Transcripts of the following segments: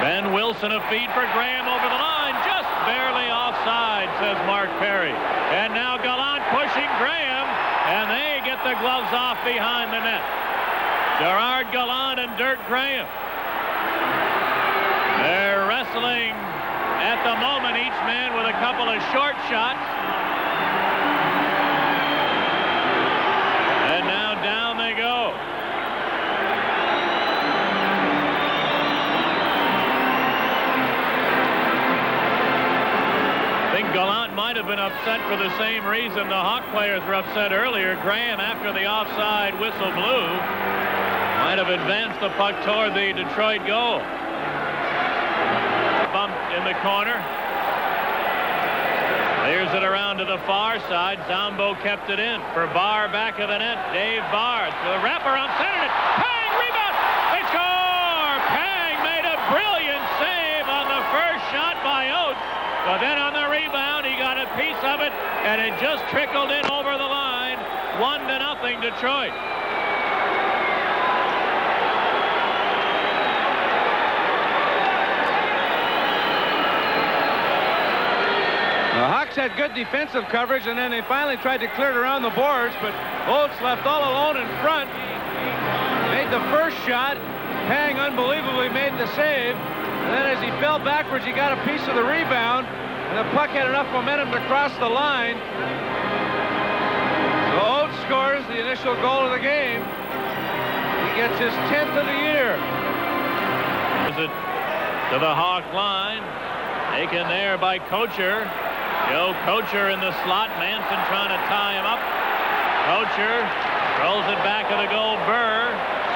Ben Wilson a feed for Graham over the line. Just barely offside, says Mark Perry. And now Gallant pushing Graham, and they get the gloves off behind the net. Gerard Gallant and Dirk Graham. They're wrestling at the moment, each man with a couple of short shots. And now down they go. I think Gallant might have been upset for the same reason the Hawk players were upset earlier. Graham, after the offside whistle blew, might have advanced the puck toward the Detroit goal. Bumped in the corner. Clears it around to the far side. Zombo kept it in for Barr back of the net. Dave Barr to the wraparound, centered it. Pang, rebound. They score! Pang made a brilliant save on the first shot by Oates. But then on the rebound, he got a piece of it, and it just trickled in over the line. 1-0 Detroit. The Hawks had good defensive coverage, and then they finally tried to clear it around the boards, but Oates left all alone in front. Made the first shot. Pang unbelievably made the save. And then as he fell backwards, he got a piece of the rebound, and the puck had enough momentum to cross the line. So Oates scores the initial goal of the game. He gets his 10th of the year. It to the Hawk line. Taken there by Kocur. Joe Kocur in the slot. Manson trying to tie him up. Kocur rolls it back of the goal. Burr.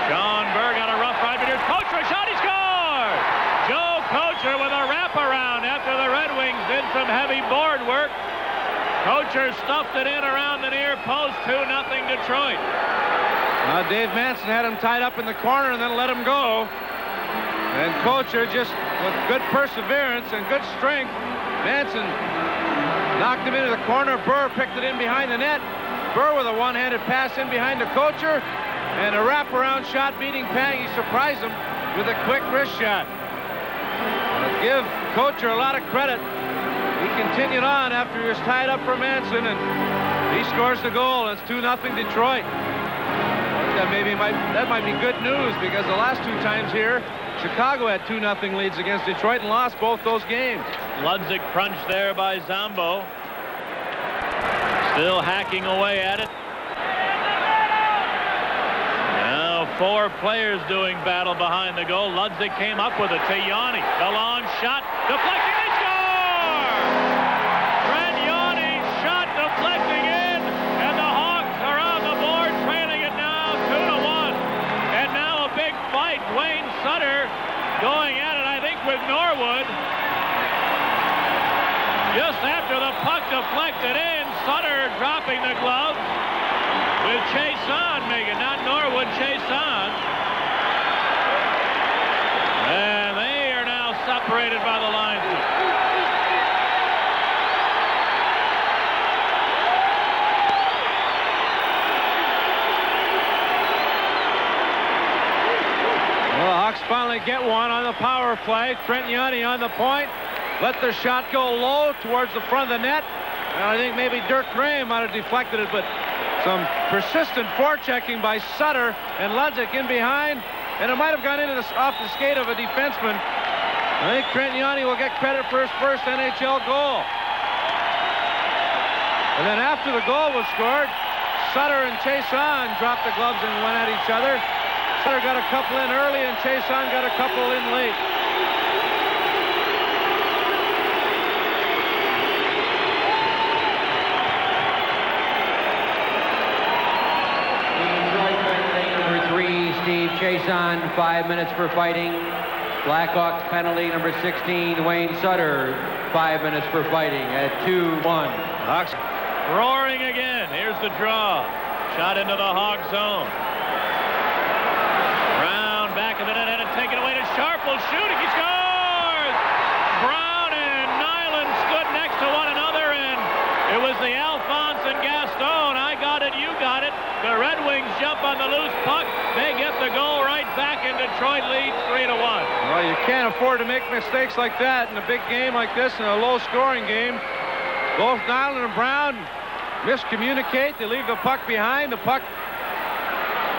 Sean Burr got a rough ride, but here's Kocur. A shot, he scores! Joe Kocur with a wraparound after the Red Wings did some heavy board work. Kocur stuffed it in around the near post. 2-0 Detroit. Now Dave Manson had him tied up in the corner and then let him go. And Kocur, just with good perseverance and good strength, Manson knocked him into the corner. Burr picked it in behind the net. Burr with a one-handed pass in behind the Kocur, and a wraparound shot beating Pang. He surprised him with a quick wrist shot. But give Kocur a lot of credit. He continued on after he was tied up for Manson, and he scores the goal. It's 2-0 Detroit. That might be good news, because the last two times here, Chicago had 2-0 leads against Detroit and lost both those games. Ludzik crunched there by Zombo. Still hacking away at it. Now 4 players doing battle behind the goal. Ludzik came up with it to Yawney. The long shot. Deflecting. They score! Trent Yawney shot deflecting in. And the Hawks are on the board, trailing it now 2-1. And now a big fight. Wayne Sutter going at it, I think, with Norwood. Just after the puck deflected in, Sutter dropping the gloves with Chason making, not Norwood, Chason. And they are now separated by the linesman. Well, the Hawks finally get one on the power play. Trent Yawney on the point. Let the shot go low towards the front of the net. And I think maybe Dirk Graham might have deflected it, but some persistent forechecking by Sutter and Ludzik in behind. And it might have gone into off the skate of a defenseman. I think Trent Yawney will get credit for his first NHL goal. And then after the goal was scored, Sutter and Chason dropped the gloves and went at each other. Sutter got a couple in early, and Chason got a couple in late. Steve Chason, 5 minutes for fighting. Blackhawks penalty number 16, Wayne Sutter, 5 minutes for fighting at 2-1. Hawks roaring again. Here's the draw. Shot into the Hawk zone. Brown back of the net, and it's taken away to Sharples shooting. He scores! Brown and Nyland stood next to one another, and it was the Alphonse and Gaston. I got it, you got it. The Red Wings jump on the loose puck. They get the goal right back into Detroit leads 3-1. Well, you can't afford to make mistakes like that in a big game like this, in a low-scoring game. Both Nyland and Brown miscommunicate. They leave the puck behind. The puck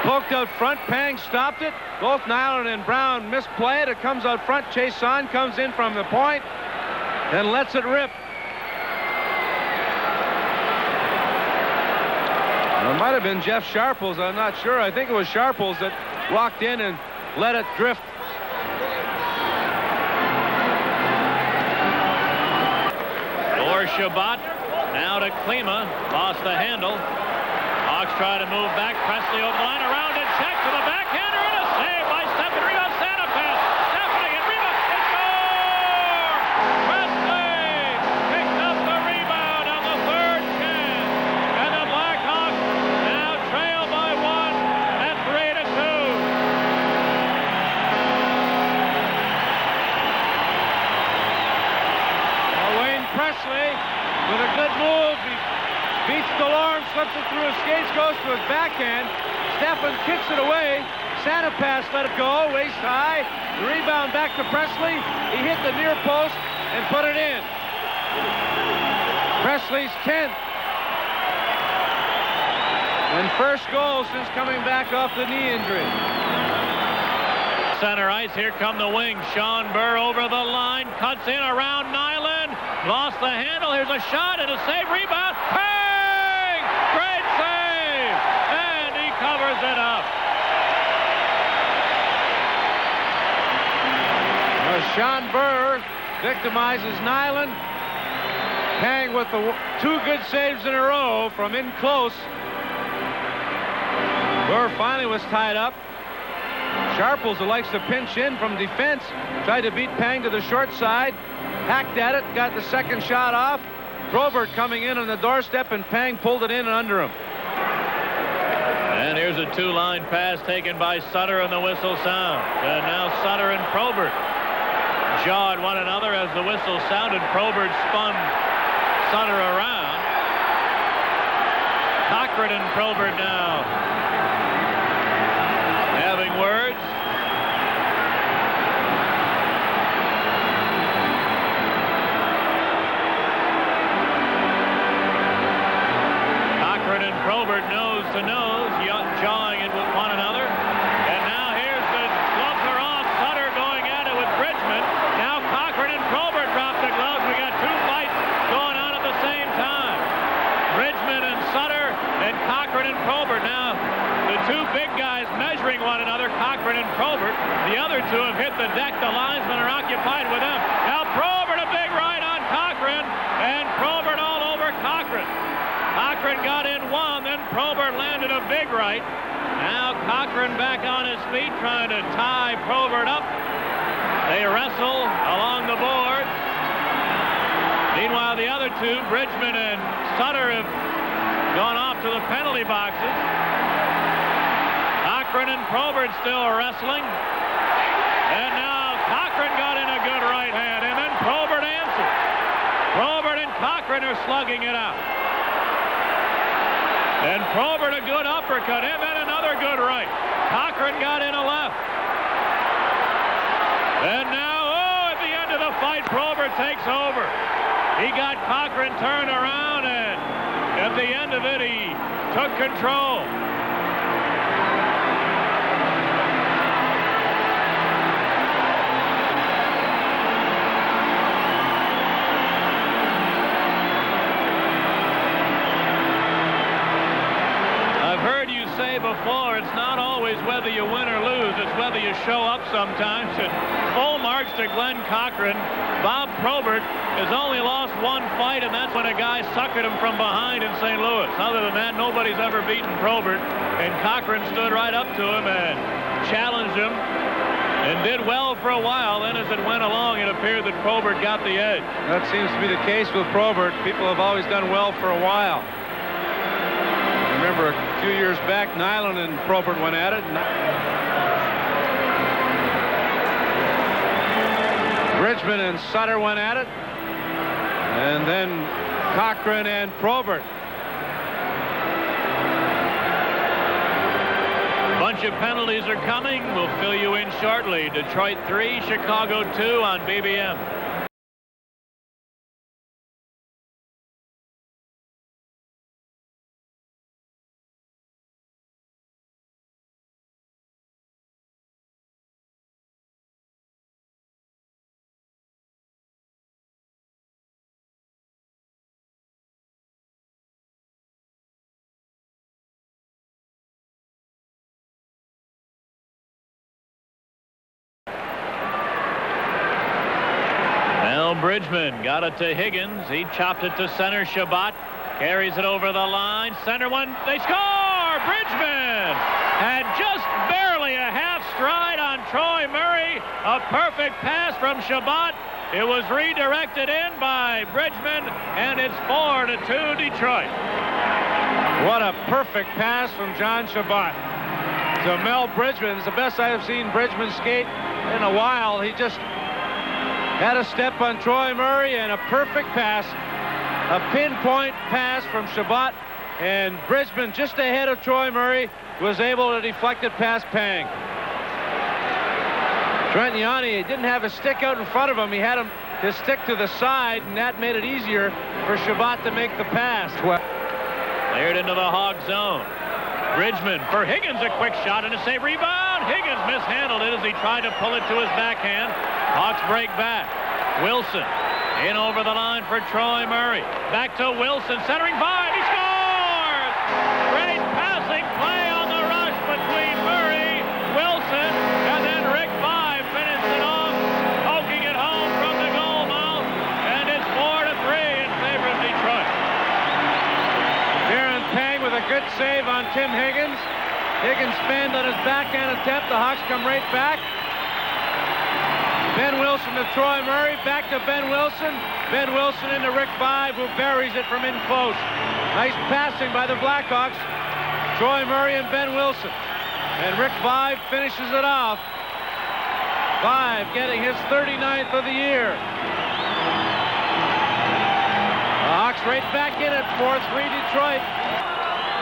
poked out front. Pang stopped it. Both Nyland and Brown misplay it. It comes out front. Chiasson comes in from the point and lets it rip. It might have been Jeff Sharples. I'm not sure. I think it was Sharples that walked in and let it drift. Or Shabbat. Now to Klima. Lost the handle. Hawks try to move back. Presley over the line. Around it. Check to the backhander. And a save by Steffen. Rebound. Santa pass. Steffen again. Rebound. They score! Presley picks up the rebound on the third chance. And the Blackhawks now trail by 1 at 3-2. Wayne Presley with a good move. He beats DeLorme, slips it through his skates, goes to his backhand. Steffen kicks it away. Santa pass, let it go, waist high. The rebound back to Presley. He hit the near post and put it in. Presley's 10th. And first goal since coming back off the knee injury. Center ice, here come the wings. Sean Burr over the line, cuts in around Nyland. Lost the handle, here's a shot and a save, rebound. Pang! Great save! And he covers it up. Sean Burr victimizes Nyland. Pang with the 2 good saves in a row from in close. Burr finally was tied up. Sharples, who likes to pinch in from defense, tried to beat Pang to the short side. Hacked at it, got the second shot off. Probert coming in on the doorstep, and Pang pulled it in and under him. And here's a 2-line pass taken by Sutter, and the whistle sounds. And now Sutter and Probert jawed one another as the whistle sounded. Probert spun Sutter around. Cochrane and Probert now having words. Cochrane and Probert nose to nose, jawing it with one another. And now here's the gloves are off. Sutter going at it with Bridgman. Now Cochrane and Probert drop the gloves. We got 2 fights going on at the same time. Bridgman and Sutter and Cochrane and Probert. Now the 2 big guys measuring one another, Cochrane and Probert. The other 2 have hit the deck. The linesmen are occupied with them. Now Probert, a big right on Cochrane, and Probert all over Cochrane. Cochrane got in one, then Probert landed a big right. Now Cochrane back on his feet trying to tie Probert up. They wrestle along the boards. Meanwhile, the other 2, Bridgman and Sutter, have gone off to the penalty boxes. Cochrane and Probert still wrestling. And now Cochrane got in a good right hand, and then Probert answered. Probert and Cochrane are slugging it out. And Probert a good uppercut, and then another good right. Cochrane got in a left. And now, at the end of the fight, Probert takes over. He got Cochrane turned around, and at the end of it, he took control. Before, it's not always whether you win or lose, it's whether you show up sometimes. And full marks to Glen Cochrane. Bob Probert has only lost 1 fight, and that's when a guy suckered him from behind in St. Louis. Other than that, nobody's ever beaten Probert, and Cochrane stood right up to him and challenged him and did well for a while. Then as it went along, it appeared that Probert got the edge. That seems to be the case with Probert. People have always done well for a while. Remember a few years back, Nyland and Probert went at it. Bridgman and Sutter went at it. And then Cochrane and Probert. Bunch bunch of penalties are coming. We'll fill you in shortly. Detroit 3, Chicago 2 on BBM. Bridgman got it to Higgins. He chopped it to center. Shabbat carries it over the line. Center one. They score! Bridgman had just barely a half stride on Troy Murray. A perfect pass from Shabbat. It was redirected in by Bridgman, and it's 4-2 Detroit. What a perfect pass from John Shabbat to Mel Bridgman. It's the best I have seen Bridgman skate in a while. He just had a step on Troy Murray and a perfect pass, a pinpoint pass from Shabbat, and Bridgman just ahead of Troy Murray was able to deflect it past Pang. Trent Yawney didn't have his stick out in front of him. He had his stick to the side, and that made it easier for Shabbat to make the pass. Cleared into the Hawk zone. Bridgman for Higgins, a quick shot and a save rebound. Higgins mishandled it as he tried to pull it to his backhand. Hawks break back. Wilson in over the line for Troy Murray. Back to Wilson, centering Vaive. He scores! Great passing play on the rush between Murray, Wilson, and then Rick Vaive finished it off, poking it home from the goal mouth, and it's 4-3 in favor of Detroit. Darren Pang with a good save on Tim Higgins. Higgins spanned on his backhand attempt. The Hawks come right back. Ben Wilson to Troy Murray, back to Ben Wilson. Ben Wilson into Rick Vaive, who buries it from in close. Nice passing by the Blackhawks. Troy Murray and Ben Wilson. And Rick Vaive finishes it off. Vaive getting his 39th of the year. The Hawks right back in it, 4-3 Detroit.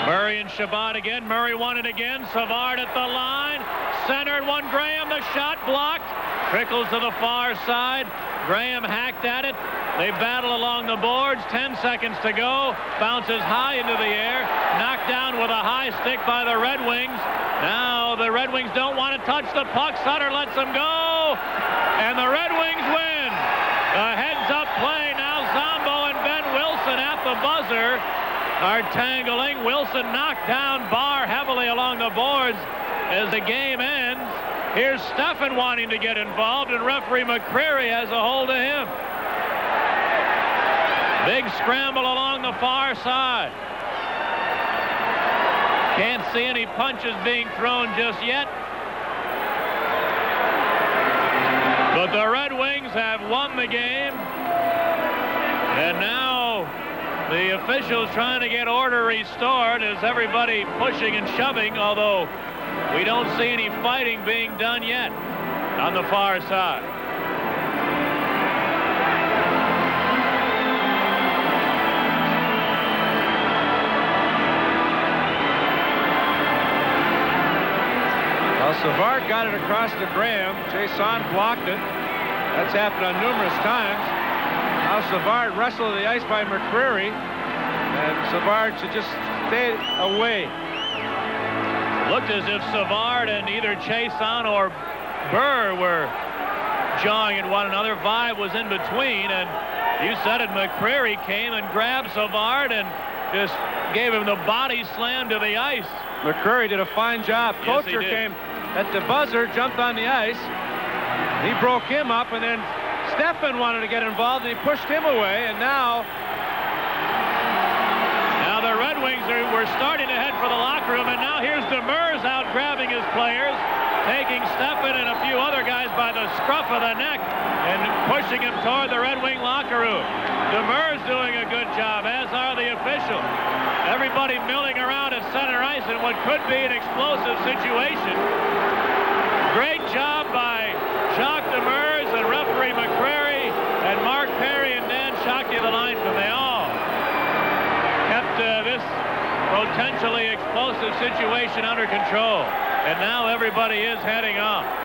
Murray and Shabbat again. Murray won it again. Savard at the line. Centered one. Graham, the shot blocked. Trickles to the far side. Graham hacked at it. They battle along the boards. 10 seconds to go. Bounces high into the air. Knocked down with a high stick by the Red Wings. Now the Red Wings don't want to touch the puck. Sutter lets them go. And the Red Wings win. A heads-up play. Now Zombo and Ben Wilson at the buzzer are tangling. Wilson knocked down Barr heavily along the boards as the game ends. Here's Steffen wanting to get involved, and referee McCreary has a hold of him. Big scramble along the far side. Can't see any punches being thrown just yet. But the Red Wings have won the game. And now the officials trying to get order restored as everybody pushing and shoving, although we don't see any fighting being done yet on the far side. Well, Savard got it across to Graham. Jason blocked it. That's happened on numerous times. Now Savard wrestled to the ice by McCreary, and Savard should just stay away. Looked as if Savard and either Chason or Burr were jawing at one another. Vaive was in between, and you said it, McCreary came and grabbed Savard and just gave him the body slam to the ice. McCreary did a fine job. Yes, Kocur came at the buzzer, jumped on the ice. He broke him up, and then Steffen wanted to get involved, and he pushed him away, and now the Red Wings were starting to head for the locker room, and now here's Demers out grabbing his players, taking Steffen and a few other guys by the scruff of the neck and pushing him toward the Red Wing locker room. Demers doing a good job, as are the officials. Everybody milling around at center ice in what could be an explosive situation. Great job by Jacques Demers and referee McCreary and Mark Perry and Dan Shockey, the linesman. They all kept this potentially explosive situation under control. And now everybody is heading off.